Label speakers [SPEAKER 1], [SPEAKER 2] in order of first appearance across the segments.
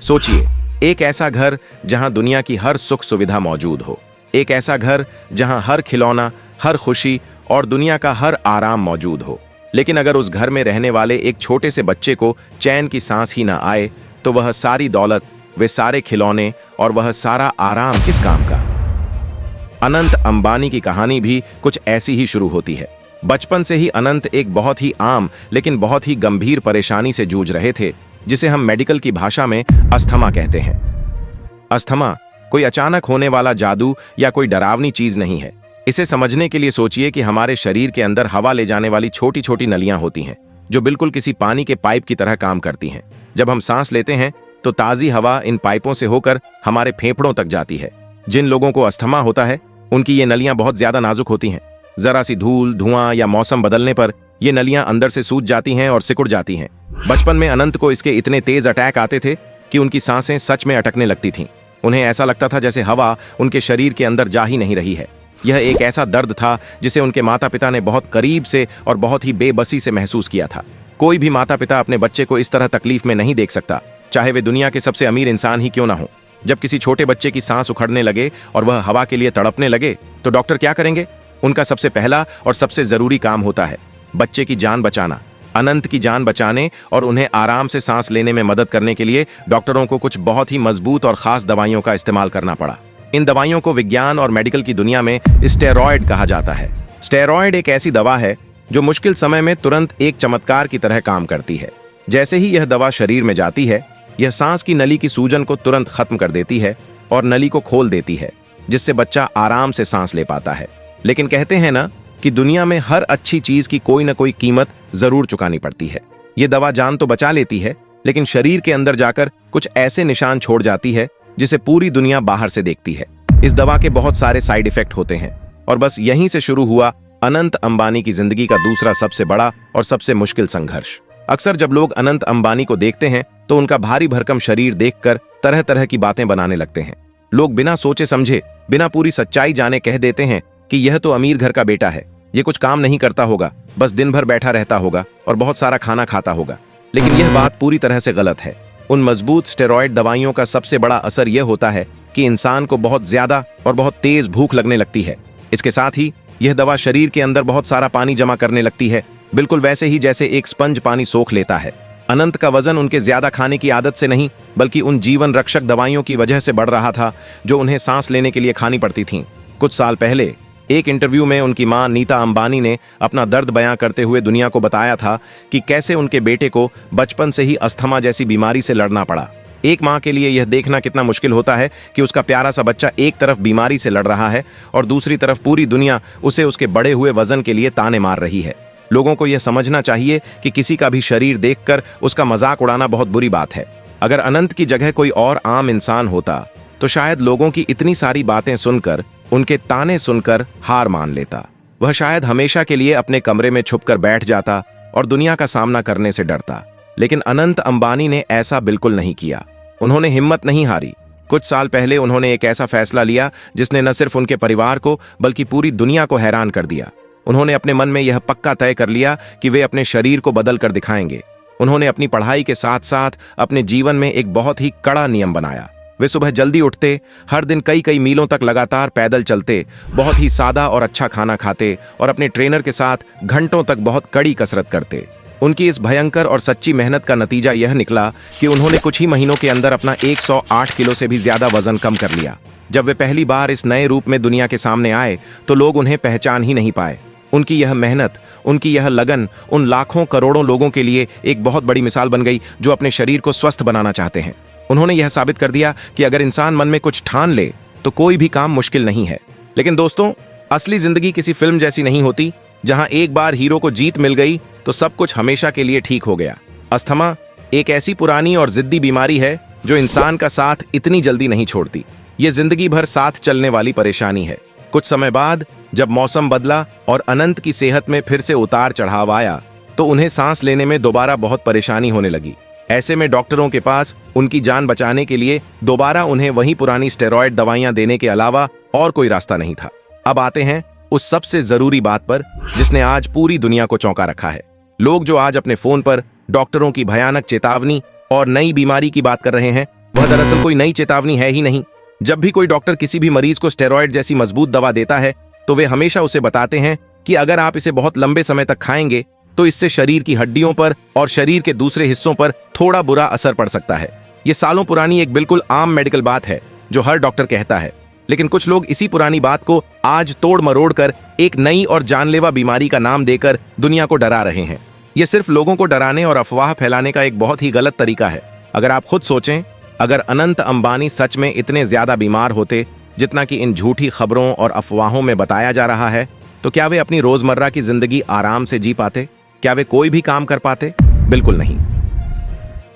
[SPEAKER 1] सोचिए, एक ऐसा घर जहां दुनिया की हर सुख सुविधा मौजूद हो, एक ऐसा घर जहां हर खिलौना, हर खुशी और दुनिया का हर आराम मौजूद हो। लेकिन अगर उस घर में रहने वाले एक छोटे से बच्चे को चैन की सांस ही ना आए, तो वह सारी दौलत, वे सारे खिलौने और वह सारा आराम किस काम का। अनंत अंबानी की कहानी भी कुछ ऐसी ही शुरू होती है। बचपन से ही अनंत एक बहुत ही आम लेकिन बहुत ही गंभीर परेशानी से जूझ रहे थे, जिसे हम मेडिकल की भाषा में अस्थमा कहते हैं। अस्थमा कोई अचानक होने वाला जादू या कोई डरावनी चीज नहीं है। इसे समझने के लिए सोचिए कि हमारे शरीर के अंदर हवा ले जाने वाली छोटी छोटी नलियां होती हैं, जो बिल्कुल किसी पानी के पाइप की तरह काम करती हैं। जब हम सांस लेते हैं तो ताजी हवा इन पाइपों से होकर हमारे फेफड़ों तक जाती है। जिन लोगों को अस्थमा होता है, उनकी ये नलियां बहुत ज्यादा नाजुक होती हैं। जरा सी धूल, धुआं या मौसम बदलने पर ये नलियां अंदर से सूज जाती हैं और सिकुड़ जाती हैं। बचपन में अनंत को इसके इतने तेज अटैक आते थे कि उनकी सांसें सच में अटकने लगती थीं। उन्हें ऐसा लगता था जैसे हवा उनके शरीर के अंदर जा ही नहीं रही है। यह एक ऐसा दर्द था जिसे उनके माता पिता ने बहुत करीब से और बहुत ही बेबसी से महसूस किया था। कोई भी माता पिता अपने बच्चे को इस तरह तकलीफ में नहीं देख सकता, चाहे वे दुनिया के सबसे अमीर इंसान ही क्यों ना हो। जब किसी छोटे बच्चे की सांस उखड़ने लगे और वह हवा के लिए तड़पने लगे, तो डॉक्टर क्या करेंगे? उनका सबसे पहला और सबसे जरूरी काम होता है बच्चे की जान बचाना। अनंत की जान बचाने और उन्हें आराम से सांस लेने में मदद करने के लिए डॉक्टरों को कुछ बहुत ही मजबूत और खास दवाइयों का इस्तेमाल करना पड़ा। इन दवाइयों को विज्ञान और मेडिकल की दुनिया में स्टेरॉयड कहा जाता है। स्टेरॉयड एक ऐसी दवा है जो मुश्किल समय में तुरंत एक चमत्कार की तरह काम करती है। जैसे ही यह दवा शरीर में जाती है, यह सांस की नली की सूजन को तुरंत खत्म कर देती है और नली को खोल देती है, जिससे बच्चा आराम से सांस ले पाता है। लेकिन कहते हैं ना कि दुनिया में हर अच्छी चीज की कोई ना कोई कीमत जरूर चुकानी पड़ती है। यह दवा जान तो बचा लेती है, लेकिन शरीर के अंदर जाकर कुछ ऐसे निशान छोड़ जाती है जिसे पूरी दुनिया बाहर से देखती है। इस दवा के बहुत सारे साइड इफेक्ट होते हैं और बस यहीं से शुरू हुआ अनंत अंबानी की जिंदगी का दूसरा सबसे बड़ा और सबसे मुश्किल संघर्ष। अक्सर जब लोग अनंत अंबानी को देखते हैं तो उनका भारी भरकम शरीर देखकर तरह तरह की बातें बनाने लगते हैं। लोग बिना सोचे समझे, बिना पूरी सच्चाई जाने कह देते हैं कि यह तो अमीर घर का बेटा है, ये कुछ काम नहीं करता होगा, बस दिन भर बैठा रहता होगा और बहुत सारा खाना खाता होगा। लेकिन यह बात पूरी तरह से गलत है। उन मजबूत स्टेरॉयड दवाइयों का सबसे बड़ा असर यह होता है कि इंसान को बहुत ज्यादा और बहुत तेज भूख लगने लगती है। इसके साथ ही यह दवा शरीर के अंदर बहुत सारा पानी जमा करने लगती है, बिल्कुल वैसे ही जैसे एक स्पंज पानी सोख लेता है। अनंत का वजन उनके ज्यादा खाने की आदत से नहीं, बल्कि उन जीवन रक्षक दवाइयों की वजह से बढ़ रहा था जो उन्हें सांस लेने के लिए खानी पड़ती थीं। कुछ साल पहले एक इंटरव्यू में उनकी मां नीता अंबानी ने अपना दर्द बयां करते हुए दुनिया को बताया था कि कैसे उनके बेटे को बचपन से ही अस्थमा जैसी बीमारी से लड़ना पड़ा। एक मां के लिए यह देखना कितना मुश्किल होता है कि उसका प्यारा सा बच्चा एक तरफ बीमारी से लड़ रहा है और दूसरी तरफ पूरी दुनिया उसे उसके बढ़े हुए वजन के लिए ताने मार रही है। लोगों को यह समझना चाहिए कि किसी का भी शरीर देखकर उसका मजाक उड़ाना बहुत बुरी बात है। अगर अनंत की जगह कोई और आम इंसान होता तो शायद लोगों की इतनी सारी बातें सुनकर, उनके ताने सुनकर हार मान लेता। वह शायद हमेशा के लिए अपने कमरे में छुपकर बैठ जाता और दुनिया का सामना करने से डरता। लेकिन अनंत अंबानी ने ऐसा बिल्कुल नहीं किया। उन्होंने हिम्मत नहीं हारी। कुछ साल पहले उन्होंने एक ऐसा फैसला लिया जिसने न सिर्फ उनके परिवार को बल्कि पूरी दुनिया को हैरान कर दिया। उन्होंने अपने मन में यह पक्का तय कर लिया कि वे अपने शरीर को बदल कर दिखाएंगे। उन्होंने अपनी पढ़ाई के साथ साथ अपने जीवन में एक बहुत ही कड़ा नियम बनाया। वे सुबह जल्दी उठते, हर दिन कई कई मीलों तक लगातार पैदल चलते, बहुत ही सादा और अच्छा खाना खाते और अपने ट्रेनर के साथ घंटों तक बहुत कड़ी कसरत करते। उनकी इस भयंकर और सच्ची मेहनत का नतीजा यह निकला कि उन्होंने कुछ ही महीनों के अंदर अपना 108 किलो से भी ज्यादा वजन कम कर लिया। जब वे पहली बार इस नए रूप में दुनिया के सामने आए तो लोग उन्हें पहचान ही नहीं पाए। उनकी यह मेहनत, उनकी यह लगन उन लाखों करोड़ों लोगों के लिए एक बहुत बड़ी मिसाल बन गई जो अपने शरीर को स्वस्थ बनाना चाहते हैं। उन्होंने यह साबित कर दिया कि अगर इंसान मन में कुछ ठान ले तो कोई भी काम मुश्किल नहीं है। लेकिन दोस्तों, असली जिंदगी किसी फिल्म जैसी नहीं होती जहां एक बार हीरो को जीत मिल गई तो सब कुछ हमेशा के लिए ठीक हो गया। अस्थमा एक ऐसी पुरानी और जिद्दी बीमारी है जो इंसान का साथ इतनी जल्दी नहीं छोड़ती। ये जिंदगी भर साथ चलने वाली परेशानी है। कुछ समय बाद जब मौसम बदला और अनंत की सेहत में फिर से उतार चढ़ाव आया तो उन्हें सांस लेने में दोबारा बहुत परेशानी होने लगी। ऐसे में डॉक्टरों के पास उनकी जान बचाने के लिए दोबारा उन्हें वही पुरानी स्टेरॉयड दवाइयां देने के अलावा और कोई रास्ता नहीं था। अब आते हैं उस सबसे जरूरी बात पर जिसने आज पूरी दुनिया को चौंका रखा है। लोग जो आज अपने फोन पर डॉक्टरों की भयानक चेतावनी और नई बीमारी की बात कर रहे हैं, वह दरअसल कोई नई चेतावनी है ही नहीं। जब भी कोई डॉक्टर किसी भी मरीज को स्टेरॉयड जैसी मजबूत दवा देता है तो वे हमेशा उसे बताते हैं कि अगर आप इसे बहुत लंबे समय तक खाएंगे तो इससे शरीर की हड्डियों पर और शरीर के दूसरे हिस्सों पर थोड़ा बुरा असर पड़ सकता है। ये सालों पुरानी एक बिल्कुल आम मेडिकल बात है जो हर डॉक्टर कहता है, लेकिन कुछ लोग इसी पुरानी बात को आज तोड़ मरोड़ कर एक नई और जानलेवा बीमारी का नाम देकर दुनिया को डरा रहे हैं। ये सिर्फ लोगों को डराने और अफवाह फैलाने का एक बहुत ही गलत तरीका है। अगर आप खुद सोचें, अगर अनंत अंबानी सच में इतने ज्यादा बीमार होते जितना कि इन झूठी खबरों और अफवाहों में बताया जा रहा है, तो क्या वे अपनी रोजमर्रा की जिंदगी आराम से जी पाते? क्या वे कोई भी काम कर पाते? बिल्कुल नहीं।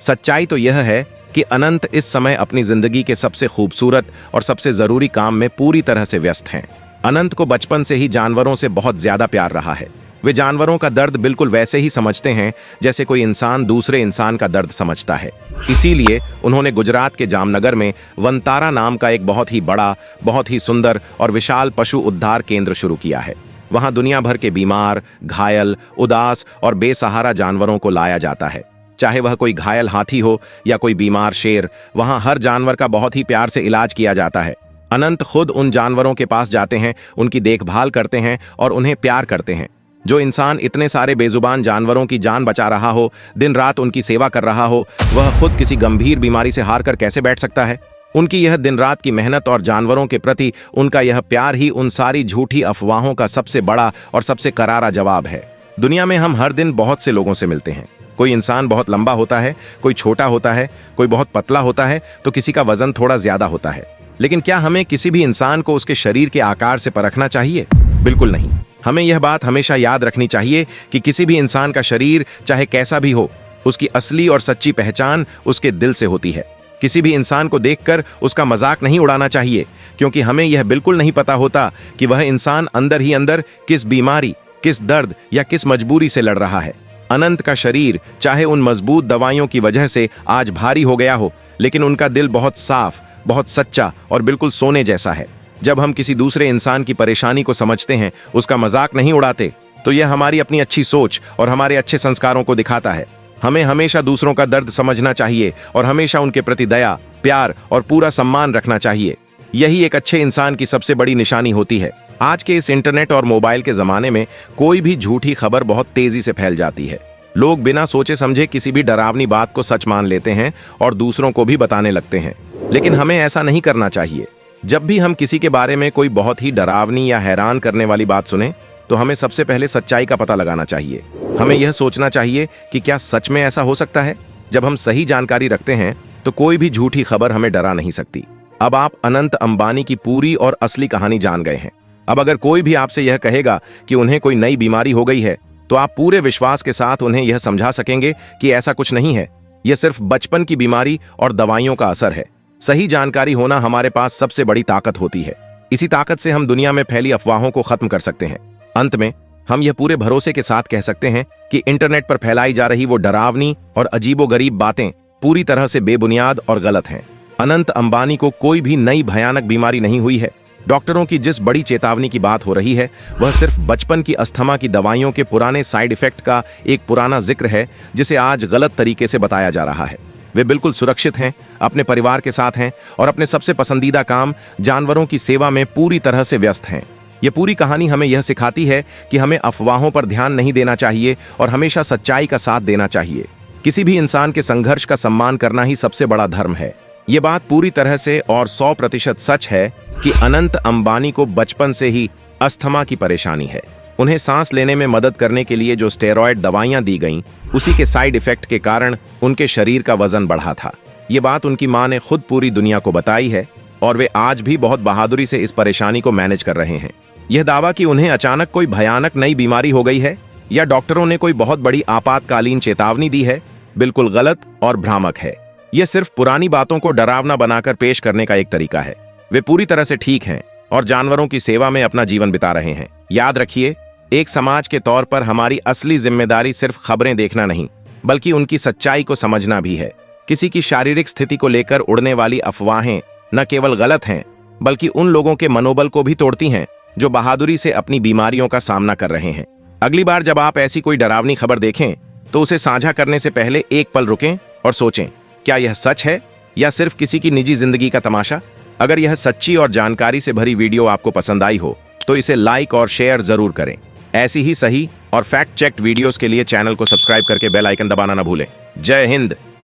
[SPEAKER 1] सच्चाई तो यह है कि अनंत इस समय अपनी जिंदगी के सबसे खूबसूरत और सबसे जरूरी काम में पूरी तरह से व्यस्त हैं। अनंत को बचपन से ही जानवरों से बहुत ज्यादा प्यार रहा है। वे जानवरों का दर्द बिल्कुल वैसे ही समझते हैं जैसे कोई इंसान दूसरे इंसान का दर्द समझता है। इसीलिए उन्होंने गुजरात के जामनगर में वनतारा नाम का एक बहुत ही बड़ा, बहुत ही सुंदर और विशाल पशु उद्धार केंद्र शुरू किया है। वहां दुनिया भर के बीमार, घायल, उदास और बेसहारा जानवरों को लाया जाता है। चाहे वह कोई घायल हाथी हो या कोई बीमार शेर, वहां हर जानवर का बहुत ही प्यार से इलाज किया जाता है। अनंत खुद उन जानवरों के पास जाते हैं, उनकी देखभाल करते हैं और उन्हें प्यार करते हैं। जो इंसान इतने सारे बेजुबान जानवरों की जान बचा रहा हो, दिन रात उनकी सेवा कर रहा हो, वह खुद किसी गंभीर बीमारी से हार कर कैसे बैठ सकता है? उनकी यह दिन रात की मेहनत और जानवरों के प्रति उनका यह प्यार ही उन सारी झूठी अफवाहों का सबसे बड़ा और सबसे करारा जवाब है। दुनिया में हम हर दिन बहुत से लोगों से मिलते हैं। कोई इंसान बहुत लंबा होता है, कोई छोटा होता है, कोई बहुत पतला होता है, तो किसी का वजन थोड़ा ज्यादा होता है। लेकिन क्या हमें किसी भी इंसान को उसके शरीर के आकार से परखना चाहिए? बिल्कुल नहीं। हमें यह बात हमेशा याद रखनी चाहिए कि किसी भी इंसान का शरीर चाहे कैसा भी हो, उसकी असली और सच्ची पहचान उसके दिल से होती है। किसी भी इंसान को देखकर उसका मजाक नहीं उड़ाना चाहिए, क्योंकि हमें यह बिल्कुल नहीं पता होता कि वह इंसान अंदर ही अंदर किस बीमारी, किस दर्द या किस मजबूरी से लड़ रहा है। अनंत का शरीर चाहे उन मजबूत दवाइयों की वजह से आज भारी हो गया हो, लेकिन उनका दिल बहुत साफ, बहुत सच्चा और बिल्कुल सोने जैसा है। जब हम किसी दूसरे इंसान की परेशानी को समझते हैं, उसका मजाक नहीं उड़ाते, तो यह हमारी अपनी अच्छी सोच और हमारे अच्छे संस्कारों को दिखाता है। हमें हमेशा दूसरों का दर्द समझना चाहिए और हमेशा उनके प्रति दया, प्यार और पूरा सम्मान रखना चाहिए। यही एक अच्छे इंसान की सबसे बड़ी निशानी होती है। आज के इस इंटरनेट और मोबाइल के जमाने में कोई भी झूठी खबर बहुत तेजी से फैल जाती है। लोग बिना सोचे समझे किसी भी डरावनी बात को सच मान लेते हैं और दूसरों को भी बताने लगते हैं। लेकिन हमें ऐसा नहीं करना चाहिए। जब भी हम किसी के बारे में कोई बहुत ही डरावनी या हैरान करने वाली बात सुने, तो हमें सबसे पहले सच्चाई का पता लगाना चाहिए। हमें यह सोचना चाहिए कि क्या सच में ऐसा हो सकता है। जब हम सही जानकारी रखते हैं तो कोई भी झूठी खबर हमें डरा नहीं सकती। अब आप अनंत अंबानी की पूरी और असली कहानी जान गए हैं। अब अगर कोई भी आपसे यह कहेगा कि उन्हें कोई नई बीमारी हो गई है, तो आप पूरे विश्वास के साथ उन्हें यह समझा सकेंगे कि ऐसा कुछ नहीं है। यह सिर्फ बचपन की बीमारी और दवाइयों का असर है। सही जानकारी होना हमारे पास सबसे बड़ी ताकत होती है। इसी ताकत से हम दुनिया में फैली अफवाहों को खत्म कर सकते हैं। अंत में हम यह पूरे भरोसे के साथ कह सकते हैं कि इंटरनेट पर फैलाई जा रही वो डरावनी और अजीबोगरीब बातें पूरी तरह से बेबुनियाद और गलत हैं। अनंत अंबानी को कोई भी नई भयानक बीमारी नहीं हुई है। डॉक्टरों की जिस बड़ी चेतावनी की बात हो रही है, वह सिर्फ बचपन की अस्थमा की दवाइयों के पुराने साइड इफेक्ट का एक पुराना जिक्र है, जिसे आज गलत तरीके से बताया जा रहा है। वे बिल्कुल सुरक्षित हैं, अपने परिवार के साथ हैं और अपने सबसे पसंदीदा काम जानवरों की सेवा में पूरी तरह से व्यस्त हैं। ये पूरी कहानी हमें यह सिखाती है कि हमें अफवाहों पर ध्यान नहीं देना चाहिए और हमेशा सच्चाई का साथ देना चाहिए। किसी भी इंसान के संघर्ष का सम्मान करना ही सबसे बड़ा धर्म है। ये बात पूरी तरह से और 100% सच है कि अनंत अंबानी को बचपन से ही अस्थमा की परेशानी है। उन्हें सांस लेने में मदद करने के लिए जो स्टेरॉयड दवाइयां दी गईं, उसी के साइड इफेक्ट के कारण उनके शरीर का वजन बढ़ा था। ये बात उनकी मां ने खुद पूरी दुनिया को बताई है और वे आज भी बहुत बहादुरी से इस परेशानी को मैनेज कर रहे हैं। यह दावा कि उन्हें अचानक कोई भयानक नई बीमारी हो गई है या डॉक्टरों ने कोई बहुत बड़ी आपातकालीन चेतावनी दी है, बिल्कुल गलत और भ्रामक है। यह सिर्फ पुरानी बातों को डरावना बनाकर पेश करने का एक तरीका है। वे पूरी तरह से ठीक हैं और जानवरों की सेवा में अपना जीवन बिता रहे हैं। याद रखिए, एक समाज के तौर पर हमारी असली जिम्मेदारी सिर्फ खबरें देखना नहीं, बल्कि उनकी सच्चाई को समझना भी है। किसी की शारीरिक स्थिति को लेकर उड़ने वाली अफवाहें न केवल गलत हैं, बल्कि उन लोगों के मनोबल को भी तोड़ती हैं जो बहादुरी से अपनी बीमारियों का सामना कर रहे हैं। अगली बार जब आप ऐसी कोई डरावनी खबर देखें, तो उसे साझा करने से पहले एक पल रुकें और सोचें, क्या यह सच है या सिर्फ किसी की निजी जिंदगी का तमाशा? अगर यह सच्ची और जानकारी से भरी वीडियो आपको पसंद आई हो तो इसे लाइक और शेयर जरूर करें। ऐसी ही सही और फैक्ट चेक्ड वीडियोस के लिए चैनल को सब्सक्राइब करके बेल आइकन दबाना ना भूलें। जय हिंद।